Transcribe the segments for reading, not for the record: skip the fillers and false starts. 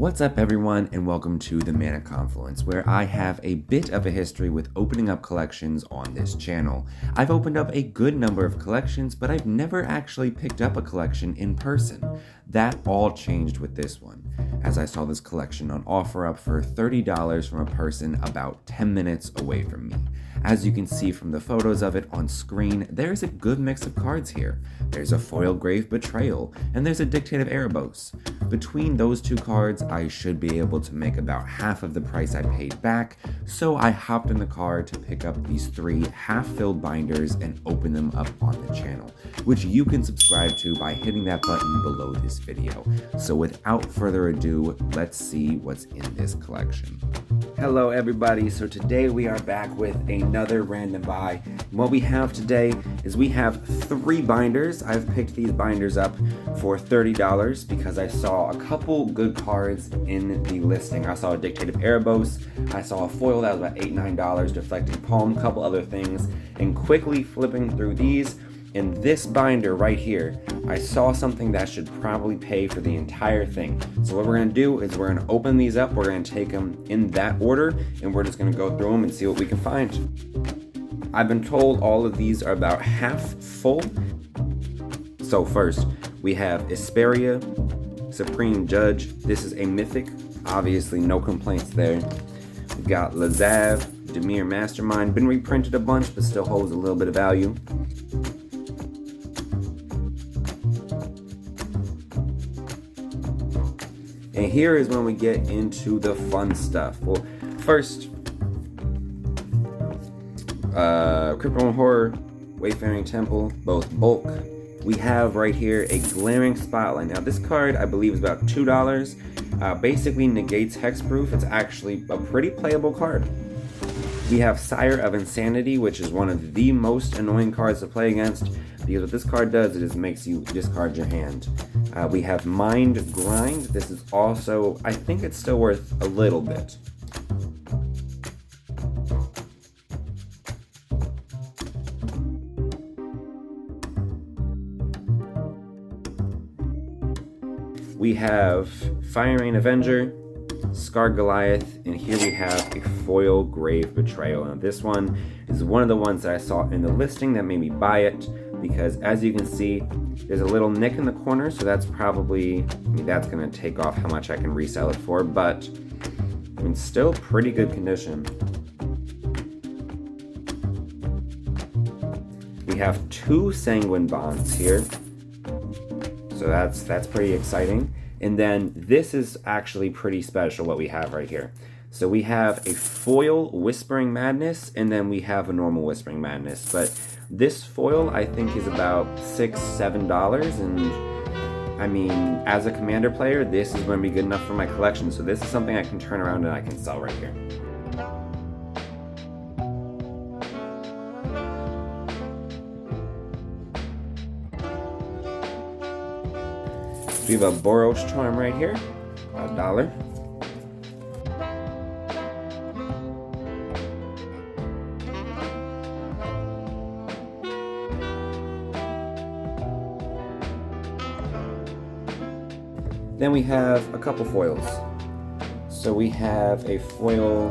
What's up everyone, and welcome to the Mana Confluence, where I have a bit of a history with opening up collections on this channel. I've opened up a good number of collections, but I've never actually picked up a collection in person. That all changed with this one, as I saw this collection on OfferUp for $30 from a person about 10 minutes away from me. As you can see from the photos of it on screen, there's a good mix of cards here. There's a foil Grave Betrayal, and there's a Dictate of Erebos. Between those two cards, I should be able to make about half of the price I paid back, so I hopped in the car to pick up these three half-filled binders and open them up on the channel, which you can subscribe to by hitting that button below this video. So without further ado, let's see what's in this collection. Hello everybody, so today we are back with another random buy. What we have today is we have three binders. I've picked these binders up for $30 because I saw a couple good cards in the listing. I saw a Dictate of Erebos, I saw a foil that was about $8-9, Deflecting Palm, a couple other things, and quickly flipping through these, in this binder right here, I saw something that should probably pay for the entire thing. So what we're going to do is we're going to open these up, we're going to take them in that order, and we're just going to go through them and see what we can find. I've been told all of these are about half full. So first, we have Isperia, Supreme Judge. This is a mythic, obviously no complaints there. We've got Lazav, Dimir Mastermind, been reprinted a bunch but still holds a little bit of value. And here is when we get into the fun stuff. Well, first, Crypto Horror, Wayfaring Temple, both bulk. We have right here a Glaring Spotlight. Now this card I believe is about $2. Basically negates hexproof. It's actually a pretty playable card. We have Sire of Insanity, which is one of the most annoying cards to play against, because what this card does is it makes you discard your hand. We have Mind Grind. This is also, I think it's still worth a little bit. We have Fire Rain Avenger, Scarred Goliath, and here we have a foil Grave Betrayal. Now this one is one of the ones that I saw in the listing that made me buy it, because as you can see, there's a little nick in the corner, so that's probably, that's going to take off how much I can resell it for, but I mean, still pretty good condition. We have two Sanguine Bonds here, so that's pretty exciting. And then this is actually pretty special what we have right here. So we have a foil Whispering Madness, and then we have a normal Whispering Madness. But this foil I think is about $6-7, and I mean, as a commander player, this is going to be good enough for my collection. So this is something I can turn around and I can sell right here. We have a Boros Charm right here, $1. Then we have a couple foils. So we have a foil,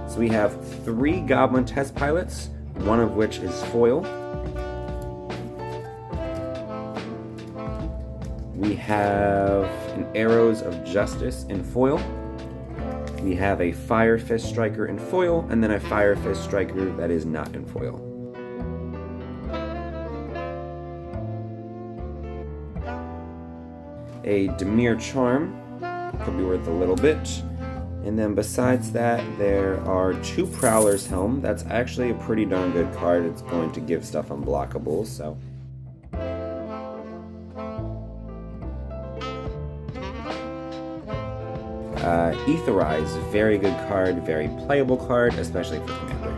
so we have 3 Goblin Test Pilots, one of which is foil. We have an Arrows of Justice in foil. We have a Fire Fist Striker in foil, and then a Fire Fist Striker that is not in foil. A Dimir Charm, could be worth a little bit. And then besides that, there are 2 Prowler's Helm. That's actually a pretty darn good card. It's going to give stuff unblockable, so. Etherize, very good card, very playable card, especially for commander.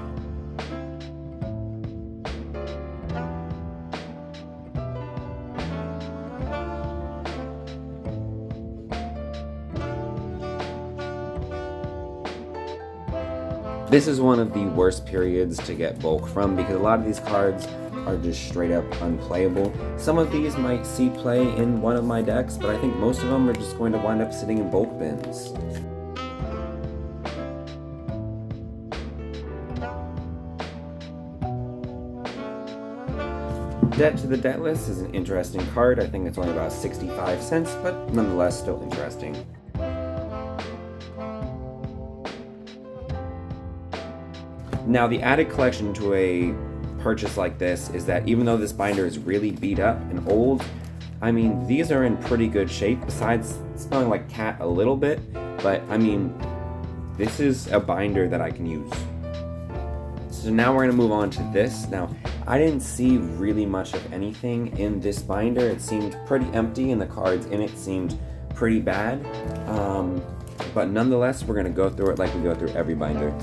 This is one of the worst periods to get bulk from, because a lot of these cards are just straight up unplayable. Some of these might see play in one of my decks, but I think most of them are just going to wind up sitting in bulk opens. Debt to the Debtless is an interesting card. I think it's only about 65 cents, but nonetheless still interesting. Now, the added collection to a purchase like this is that even though this binder is really beat up and old, I mean, these are in pretty good shape, besides smelling like cat a little bit, but I mean, this is a binder that I can use. So now we're going to move on to this. Now, I didn't see really much of anything in this binder. It seemed pretty empty, and the cards in it seemed pretty bad. But nonetheless, we're going to go through it like we go through every binder.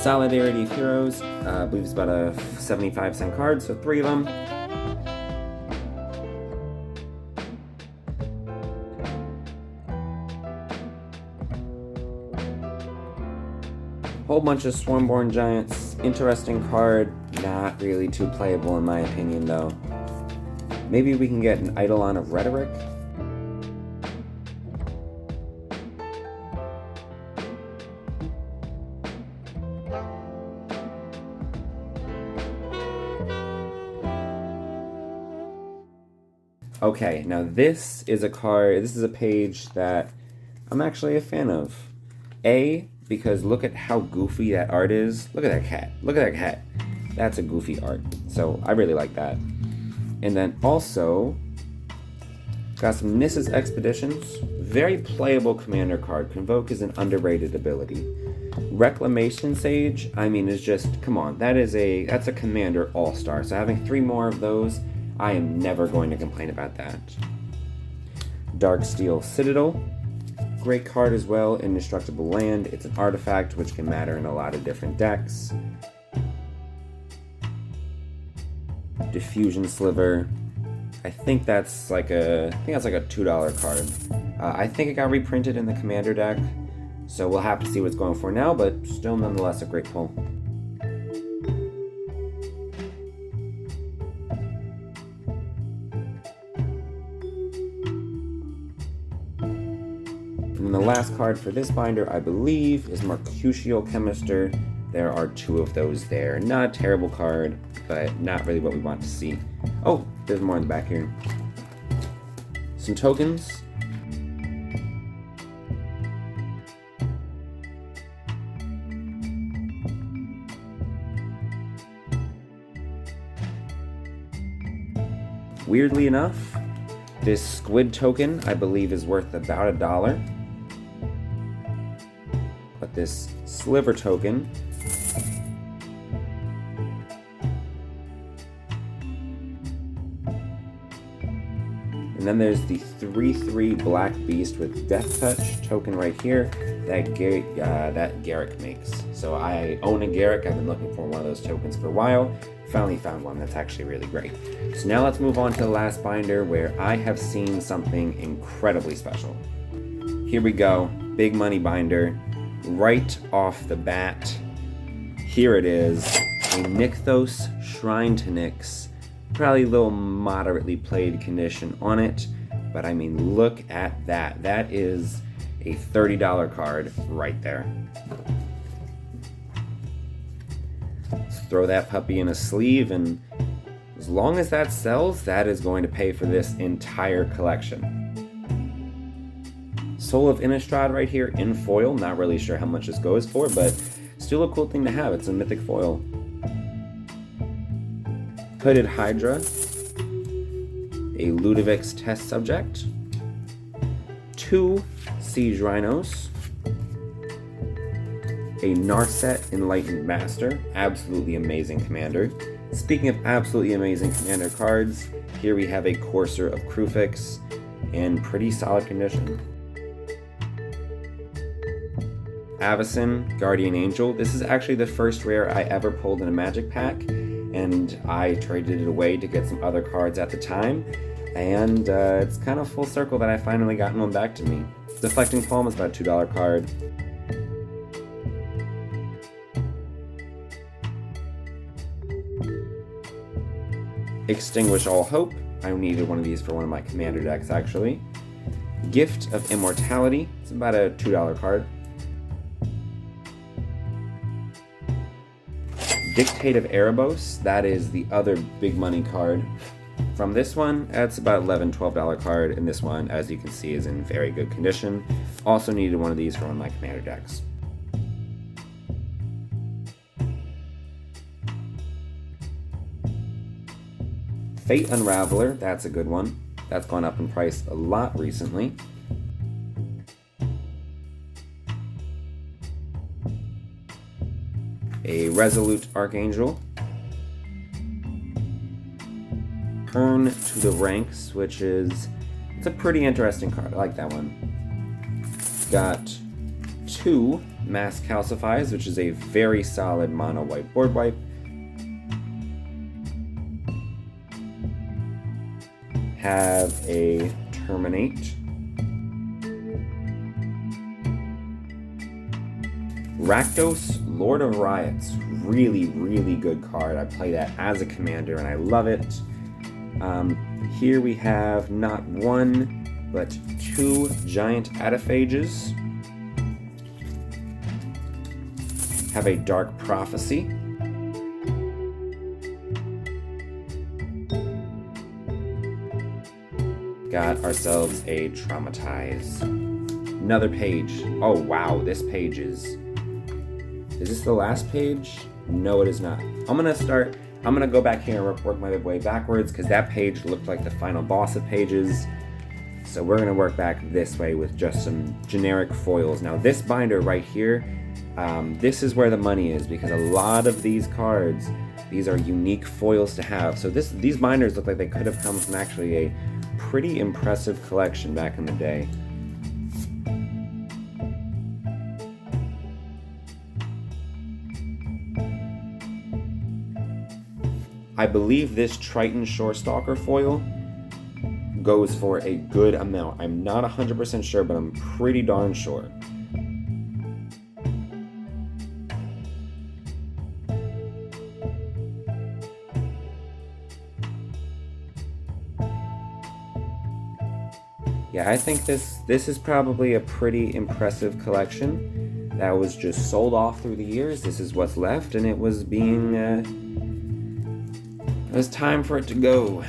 Solidarity of Heroes, I believe it's about a 75-cent card, so 3 of them. Whole bunch of Swarmborn Giants, interesting card, not really too playable in my opinion though. Maybe we can get an Eidolon of Rhetoric. Okay, now this is a card, this is a page that I'm actually a fan of. A, because look at how goofy that art is. Look at that cat. Look at that cat. That's a goofy art. So I really like that. And then also, got some Nissa's Expeditions. Very playable commander card. Convoke is an underrated ability. Reclamation Sage, I mean, is just, come on, that's a commander all-star. So having 3 more of those, I am never going to complain about that. Darksteel Citadel. Great card as well, Indestructible Land. It's an artifact which can matter in a lot of different decks. Diffusion Sliver. I think that's like a $2 card. I think it got reprinted in the Commander deck, so we'll have to see what it's going for now, but still nonetheless a great pull. And the last card for this binder, I believe, is Mercutio Chemister. There are 2 of those there. Not a terrible card, but not really what we want to see. Oh, there's more in the back here. Some tokens. Weirdly enough, this squid token, I believe, is worth about $1. But this sliver token and then there's the 3/3 Black Beast with Death Touch token right here that Garrick makes. So I own a Garrick. I've been looking for one of those tokens for a while. Finally found one that's actually really great. So now let's move on to the last binder where I have seen something incredibly special. Here we go, big money binder. Right off the bat, here it is, a Nykthos Shrine to Nyx. Probably a little moderately played condition on it, but I mean, look at that. That is a $30 card right there. Let's throw that puppy in a sleeve, and as long as that sells, that is going to pay for this entire collection. Soul of Innistrad right here in foil. Not really sure how much this goes for, but still a cool thing to have. It's a mythic foil. Hooded Hydra. A Ludovic's Test Subject. 2 Siege Rhinos. A Narset Enlightened Master. Absolutely amazing commander. Speaking of absolutely amazing commander cards, here we have a Courser of Kruphix in pretty solid condition. Avacyn, Guardian Angel. This is actually the first rare I ever pulled in a Magic pack, and I traded it away to get some other cards at the time. And it's kind of full circle that I finally gotten one back to me. Deflecting Palm is about a $2 card. Extinguish All Hope. I needed one of these for one of my commander decks, actually. Gift of Immortality. It's about a $2 card. Dictate of Erebos. That is the other big money card. From this one, that's about $11, $12 card, and this one, as you can see, is in very good condition. Also needed one of these for one of my commander decks. Fate Unraveler, that's a good one. That's gone up in price a lot recently. A Resolute Archangel. Turn to the Ranks, which is, it's a pretty interesting card. I like that one. Got 2 Mass Calcifies, which is a very solid mono white board wipe. Have a Terminate. Rakdos, Lord of Riots. Really, really good card. I play that as a commander and I love it. Here we have not 1, but 2 giant Adiphages. Have a Dark Prophecy. Got ourselves a Traumatize. Another page. Oh wow, this page is this the last page? No, it is not. I'm gonna go back here and work my way backwards because that page looked like the final boss of pages. So we're gonna work back this way with just some generic foils. Now this binder right here, this is where the money is because a lot of these cards, these are unique foils to have. So these binders look like they could have come from actually a pretty impressive collection back in the day. I believe this Triton Shorestalker foil goes for a good amount. I'm not 100% sure, but I'm pretty darn sure. Yeah, I think this is probably a pretty impressive collection that was just sold off through the years. This is what's left, and it was being it was time for it to go.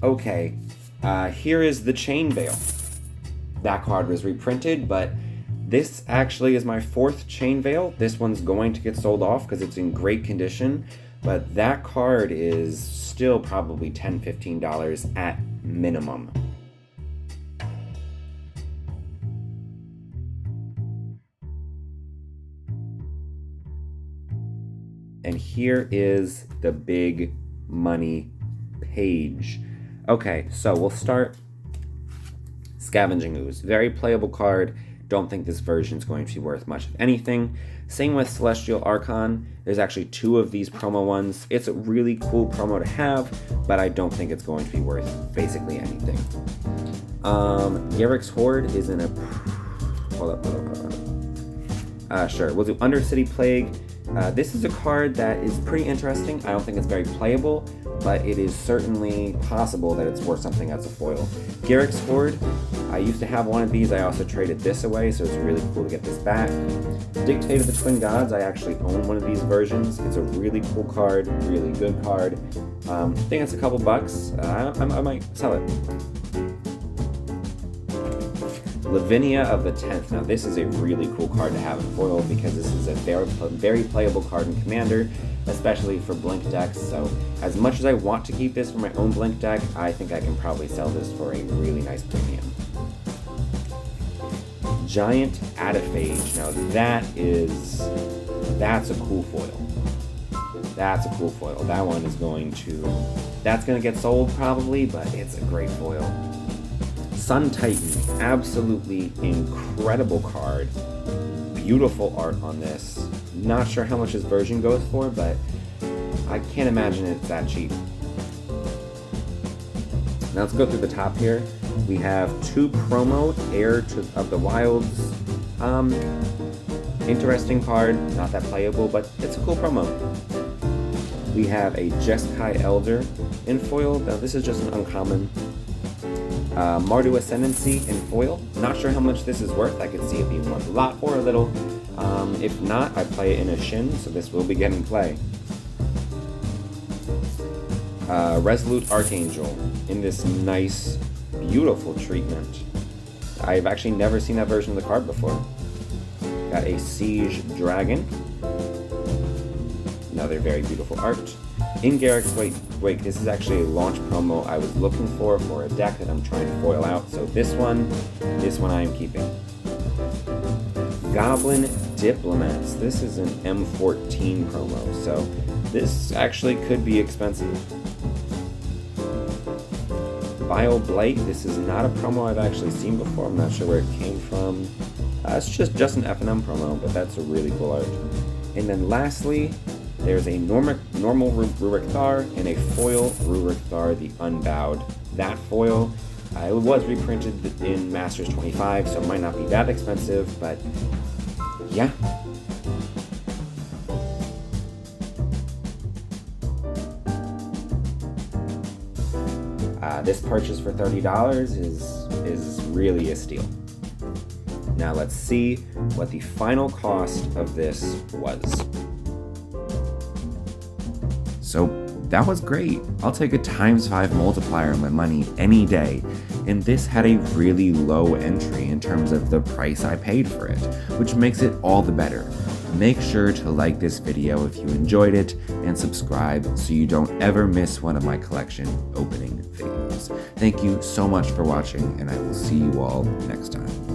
Okay, here is the Chain Veil. That card was reprinted, but this actually is my 4th Chain Veil. This one's going to get sold off because it's in great condition, but that card is still probably $10, $15 at minimum. And here is the big money page. Okay, so we'll start Scavenging Ooze. Very playable card. Don't think this version is going to be worth much of anything. Same with Celestial Archon. There's actually 2 of these promo ones. It's a really cool promo to have, but I don't think it's going to be worth basically anything. Garrick's Horde is in a... Hold up. Sure, we'll do Undercity Plague. This is a card that is pretty interesting. I don't think it's very playable, but it is certainly possible that it's worth something as a foil. Garrick's Horde, I used to have one of these. I also traded this away, so it's really cool to get this back. Dictate of the Twin Gods, I actually own one of these versions. It's a really cool card, really good card. I think it's a couple bucks. I might sell it. Lavinia of the 10th. Now this is a really cool card to have in foil because this is a very playable card in Commander, especially for Blink decks. So as much as I want to keep this for my own Blink deck, I think I can probably sell this for a really nice premium. Giant Adaphage. Now that's a cool foil. That's a cool foil. That one is that's going to get sold probably, but it's a great foil. Sun Titan, absolutely incredible card. Beautiful art on this. Not sure how much his version goes for, but I can't imagine it's that cheap. Now let's go through the top here. We have 2 promo, Heir of the Wilds. Interesting card, not that playable, but it's a cool promo. We have a Jeskai Elder in foil. Now this is just an uncommon. MARDY Ascendancy in foil. Not sure how much this is worth. I could see it being worth a lot or a little. If not, I play it in a Shin, so this will be getting play. Resolute Archangel in this nice, beautiful treatment. I've actually never seen that version of the card before. Got a Siege Dragon. Another very beautiful art. In Garrick's Wake, this is actually a launch promo I was looking for a deck that I'm trying to foil out. So this one I am keeping. Goblin Diplomats. This is an M14 promo, so this actually could be expensive. Vile Blight. This is not a promo I've actually seen before. I'm not sure where it came from. It's just an F&M promo, but that's a really cool art. And then lastly, there's a normal Rurik Thar and a foil Rurik Thar, the Unbowed. That foil, it was reprinted in Masters 25, so it might not be that expensive, but yeah. This purchase for $30 is really a steal. Now let's see what the final cost of this was. So that was great. I'll take a ×5 multiplier on my money any day. And this had a really low entry in terms of the price I paid for it, which makes it all the better. Make sure to like this video if you enjoyed it and subscribe so you don't ever miss one of my collection opening videos. Thank you so much for watching, and I will see you all next time.